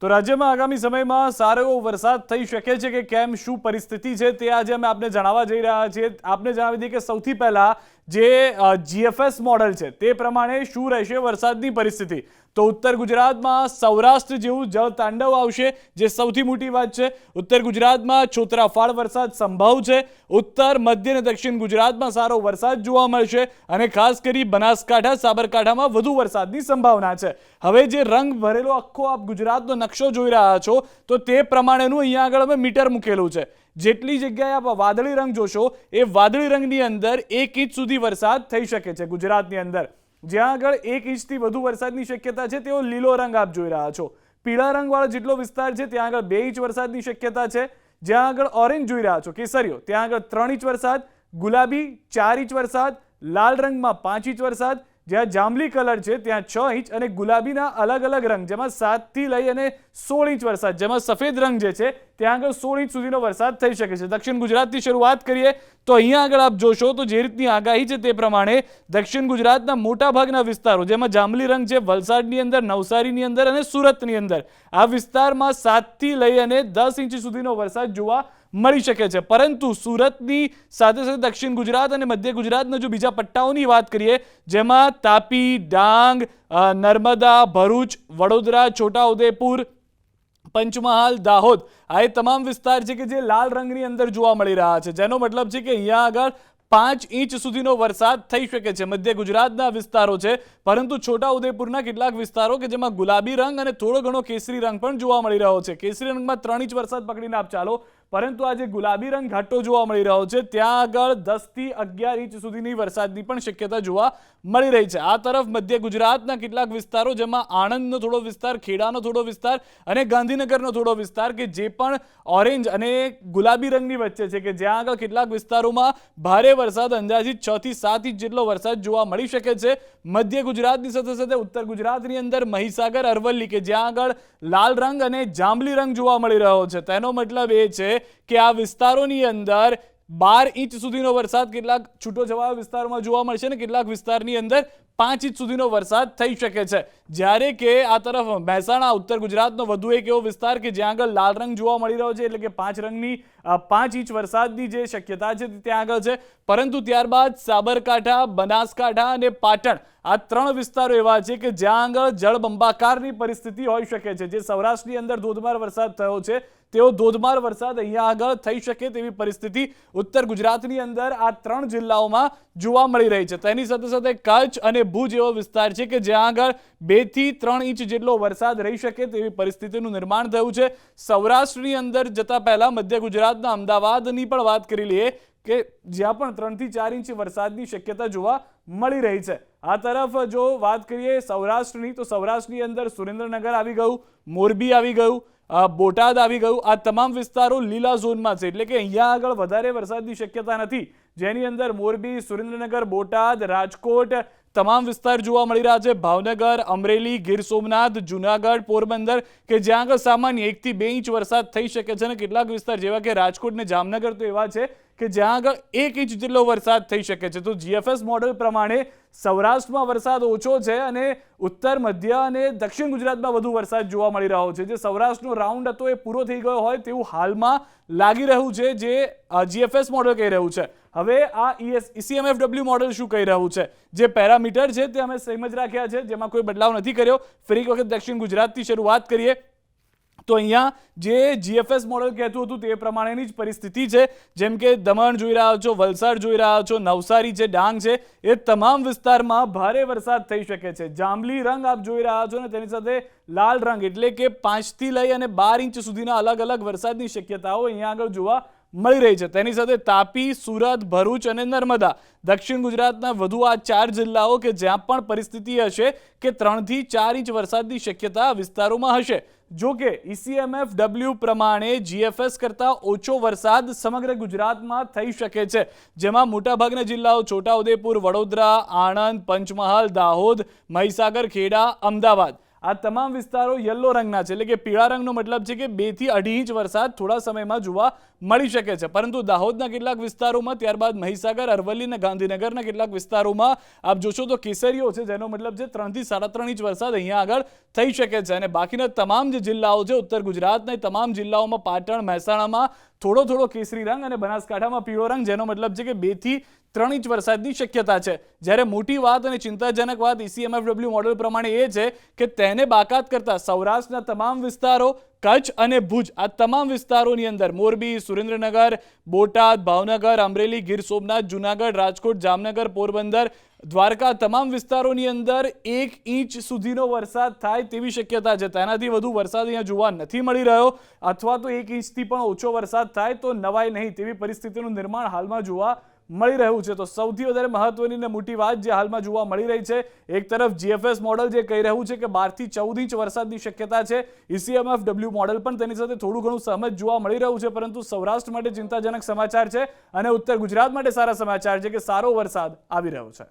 તો રાજ્યમાં આગામી સમયમાં સારો એવો વરસાદ થઈ શકે છે કે કેમ, શું પરિસ્થિતિ છે તે આજે અમે આપને જણાવવા જઈ રહ્યા છીએ। આપને જણાવી દઈએ કે સૌથી પહેલા જે જીએફએસ મોડેલ છે તે પ્રમાણે શું રહેશે વરસાદની પરિસ્થિતિ। તો ઉત્તર ગુજરાતમાં સૌરાષ્ટ્ર જેવું જળ તાંડવ આવશે, જે સૌથી મોટી વાત છે। ઉત્તર ગુજરાતમાં છોતરાફાળ વરસાદ સંભવ છે। ઉત્તર, મધ્ય અને દક્ષિણ ગુજરાતમાં સારો વરસાદ જોવા મળશે અને ખાસ કરી બનાસકાંઠા, સાબરકાંઠામાં વધુ વરસાદની સંભાવના છે। હવે જે રંગ ભરેલો આખો આપ ગુજરાતનો નકશો જોઈ રહ્યા છો તો તે પ્રમાણેનું અહીંયા આગળ અમે મીટર મૂકેલું છે। જેટલી જગ્યાએ આપ વાદળી રંગ જોશો એ વાદળી રંગની અંદર 1 ઇંચ સુધી વરસાદ થઈ શકે છે ગુજરાતની અંદર। જ્યાં આગળ 1 ઇંચથી વધુ વરસાદની શક્યતા છે તેઓ લીલો રંગ આપ જોઈ રહ્યા છો। પીળા રંગવાળો જેટલો વિસ્તાર છે ત્યાં આગળ 2 ઇંચ વરસાદની શક્યતા છે। જ્યાં આગળ ઓરેન્જ જોઈ રહ્યા છો કેસરીયો, ત્યાં આગળ 3 ઇંચ વરસાદ, ગુલાબી 4 ઇંચ વરસાદ, લાલ રંગમાં 5 ઇંચ વરસાદ, જ્યાં જાંબલી કલર છે ત્યાં 6 ઇંચ અને ગુલાબીના અલગ અલગ રંગ જેમાં 7 થી લઈ અને 16 ઇંચ વરસાદ, જેમાં સફેદ રંગ જે છે ત્યાં આગળ 16 ઇંચ સુધીનો વરસાદ થઈ શકે છે। દક્ષિણ ગુજરાતથી શરૂઆત કરીએ તો અહીંયા આગળ આપ જોશો તો જે રીતની આગાહી છે તે પ્રમાણે દક્ષિણ ગુજરાતના મોટાભાગના વિસ્તારો જેમાં જાંબલી રંગ છે વલસાડની અંદર, નવસારીની અંદર અને સુરતની અંદર આ વિસ્તારમાં 7 થી લઈ અને 10 ઇંચ સુધીનો વરસાદ જોવા મળી શકે છે। પરંતુ સુરતની સાથે સાથે દક્ષિણ ગુજરાત અને મધ્ય ગુજરાતના જો બીજા પટ્ટાઓની વાત કરીએ જેમાં તાપી, ડાંગ, નર્મદા, ભરૂચ, વડોદરા, છોટાઉદેપુર, પંચમહાલ, દાહોદ આ એ તમામ વિસ્તાર છે કે જે લાલ રંગની અંદર જોવા મળી રહ્યા છે, જેનો મતલબ છે કે અહીંયા આગળ 5 ઇંચ સુધીનો વરસાદ થઈ શકે છે। મધ્ય ગુજરાતના વિસ્તારો છે, પરંતુ છોટાઉદેપુરના કેટલાક વિસ્તારો કે જેમાં ગુલાબી રંગ અને થોડો ઘણો કેસરી રંગ પણ જોવા મળી રહ્યો છે। કેસરી રંગમાં 3 ઇંચ વરસાદ પકડીને આપ ચાલો, પરંતુ આજે ગુલાબી રંગ ઘાટો જોવા મળી રહ્યો છે, ત્યાં આગળ 10 થી 11 ઇંચ સુધીની વરસાદની પણ શક્યતા જોવા મળી રહી છે। આ તરફ મધ્ય ગુજરાતના કેટલાક વિસ્તારો જેમાં આણંદનો થોડો વિસ્તાર, ખેડાનો થોડો વિસ્તાર અને ગાંધીનગરનો થોડો વિસ્તાર કે જે પણ ઓરેન્જ અને ગુલાબી રંગની વચ્ચે છે કે જ્યાં આગળ કેટલાક વિસ્તારોમાં ભારે વરસાદ અંદાજિત 6 થી 7 ઇંચ જેટલો વરસાદ જોવા મળી શકે છે। મધ્ય ગુજરાતની સાથે સાથે ઉત્તર ગુજરાતની અંદર મહીસાગર, અરવલ્લી કે જ્યાં આગળ લાલ રંગ અને જાંબલી રંગ જોવા મળી રહ્યો છે, તેનો મતલબ એ છે કે આ વિસ્તારોની અંદર 12 ઇંચ સુધીનો વરસાદ કેટલાક છૂટો છવાયા વિસ્તારોમાં જોવા મળશે અને કેટલાક વિસ્તારની અંદર 5 ઇંચ સુધીનો વરસાદ થઈ શકે છે। જ્યારે કે આ તરફ મહેસાણા, ઉત્તર ગુજરાતનો વધુ એક એવો વિસ્તાર કે જ્યાં આગળ લાલ રંગ જોવા મળી રહ્યો છે, એટલે કે 5 ઇંચ વરસાદની જે શક્યતા છે ત્યાં આગળ છે। પરંતુ ત્યારબાદ સાબરકાંઠા, બનાસકાંઠા અને પાટણ આ 3 વિસ્તારો એવા છે કે જ્યાં આગળ જળબંબાકારની પરિસ્થિતિ હોઈ શકે છે। જે સૌરાષ્ટ્રની અંદર ધોધમાર વરસાદ થયો છે તેવો ધોધમાર વરસાદ અહીંયા આગળ થઈ શકે તેવી પરિસ્થિતિ ઉત્તર ગુજરાતની અંદર આ 3 જિલ્લાઓમાં જોવા મળી રહી છે। તેની સાથે સાથે કચ્છ અને ભુજ એવો વિસ્તાર છે કે જ્યાં આગળ 2 થી 3 ઇંચ જેટલો વરસાદ રહી શકે તેવી પરિસ્થિતિનું નિર્માણ થયું છે। સૌરાષ્ટ્રની અંદર જતા પહેલા મધ્ય ગુજરાતના અમદાવાદની પણ વાત કરી લઈએ કે જ્યાં પણ 3 થી 4 ઇંચ વરસાદની શક્યતા જોવા મળી રહી છે। આ તરફ જો વાત કરીએ સૌરાષ્ટ્રની તો સૌરાષ્ટ્રની અંદર સુરેન્દ્રનગર આવી ગયું, મોરબી આવી ગયું, બોટાદ આવી ગયું, આ તમામ વિસ્તારો લીલા ઝોનમાં છે, એટલે કે અહીંયા આગળ વધારે વરસાદની શક્યતા નથી, જેની અંદર મોરબી, સુરેન્દ્રનગર, બોટાદ, રાજકોટ તમામ વિસ્તાર જોવા મળી રહ્યા છે। ભાવનગર, અમરેલી, ગીર સોમનાથ, જુનાગઢ, પોરબંદર કે જ્યાં આગળ સામાન્ય 1 થી 2 ઇંચ વરસાદ થઈ શકે છે અને કેટલાક વિસ્તાર જેવા કે રાજકોટ ને જામનગર તો એવા છે કે જ્યાં આગળ 1 ઇંચ જેટલો વરસાદ થઈ શકે છે। તો જીએફએસ મોડેલ પ્રમાણે સૌરાષ્ટ્રમાં વરસાદ ઓછો છે અને ઉત્તર, મધ્ય અને દક્ષિણ ગુજરાતમાં વધુ વરસાદ જોવા મળી રહ્યો છે। જે સૌરાષ્ટ્રનો રાઉન્ડ હતો એ પૂરો થઈ ગયો હોય તેવું હાલમાં લાગી રહ્યું છે, જે જીએફએસ મોડેલ કહી રહ્યું છે। હવે આ ECMFW મોડેલ શું કહી રહ્યું છે, જે પેરામીટર છે તે અમે સેમ જ રાખ્યા છે, જેમાં કોઈ બદલાવ નથી કર્યો। ફરી એક વખત દક્ષિણ ગુજરાતથી શરૂઆત કરીએ તો અહીંયા જે જીએફએસ મોડેલ કહેતું હતું તે પ્રમાણેની જ પરિસ્થિતિ છે। જેમ કે દમણ જોઈ રહ્યા છો, વલસાડ જોઈ રહ્યા છો, નવસારી છે, ડાંગ છે, એ તમામ વિસ્તારમાં ભારે વરસાદ થઈ શકે છે। જાંબલી રંગ આપ જોઈ રહ્યા છો અને તેની સાથે લાલ રંગ એટલે કે 5 થી લઈ અને 12 ઇંચ સુધીના અલગ અલગ વરસાદની શક્યતાઓ અહીંયા આગળ જોવા મળી રહી છે। તેની સાથે તાપી, સુરત, ભરૂચ અને નર્મદા દક્ષિણ ગુજરાતના વધુ આ 4 જિલ્લાઓ કે જ્યાં પણ પરિસ્થિતિ હશે કે 3 થી 4 ઇંચ વરસાદની શક્યતા વિસ્તારોમાં હશે। જો કે ECMFW પ્રમાણે જીએફએસ કરતા ઓછો વરસાદ સમગ્ર ગુજરાતમાં થઈ શકે છે, જેમાં મોટાભાગના જિલ્લાઓ છોટાઉદેપુર, વડોદરા, આણંદ, પંચમહાલ, દાહોદ, મહીસાગર, ખેડા, અમદાવાદ આ તમામ વિસ્તારો યલો રંગના છે, એટલે કે પીળા રંગનો મતલબ છે કે 2 થી 2.5 ઇંચ વરસાદ થોડા સમયમાં જોવા મળી શકે છે. પરંતુ દાહોદના કેટલાક વિસ્તારોમાં, ત્યારબાદ મહીસાગર, અરવલ્લી અને ગાંધીનગરના કેટલાક વિસ્તારોમાં આપ જોશો તો કેસરીઓ છે, જેનો મતલબ છે 3 થી 3.5 ઇંચ વરસાદ અહીંયા આગળ થઈ શકે છે. અને બાકીના તમામ જે જિલ્લાઓ છે, ઉત્તર ગુજરાતના તમામ જિલ્લાઓમાં, પાટણ, મહેસાણામાં થોડો કેસરી રંગ અને બનાસકાંઠામાં પીળો રંગ, જેનો મતલબ છે કે 2 થી 3 ઇંચ વરસાદની શક્યતા છે. જ્યારે મોટી વાત અને ચિંતાજનક વાત ECMFW મોડેલ પ્રમાણે એ છે કે તેને બાકાત કરતા સૌરાષ્ટ્રના તમામ વિસ્તારો, કચ્છ અને ભુજ, આ તમામ વિસ્તારોની અંદર મોરબી, સુરેન્દ્રનગર, બોટાદ, ભાવનગર, અમરેલી, ગીર સોમનાથ, જુનાગઢ, રાજકોટ, જામનગર, પોરબંદર, દ્વારકા, તમામ વિસ્તારોની અંદર 1 ઇંચ સુધીનો વરસાદ થાય તેવી શક્યતા છે. તેનાથી વધુ વરસાદ અહીંયા જોવા નથી મળી રહ્યો, અથવા તો 1 ઇંચથી પણ ઓછો વરસાદ થાય તો નવાય નહીં તેવી પરિસ્થિતિનું નિર્માણ હાલમાં જોવા મળી રહ્યું છે. તો સૌથી વધારે મહત્વની અને મોટી વાત જે હાલમાં જોવા મળી રહી છે, એક તરફ GFS મોડલ જે કહી રહ્યું છે કે 12 થી 14 ઇંચ વરસાદની શક્યતા છે. ECMFW મોડલ પણ તેની સાથે થોડું ઘણું સહમત જોવા મળી રહ્યું છે. પરંતુ સૌરાષ્ટ્ર માટે ચિંતાજનક સમાચાર છે અને ઉત્તર ગુજરાત માટે સારા સમાચાર છે કે સારો વરસાદ આવી રહ્યો છે.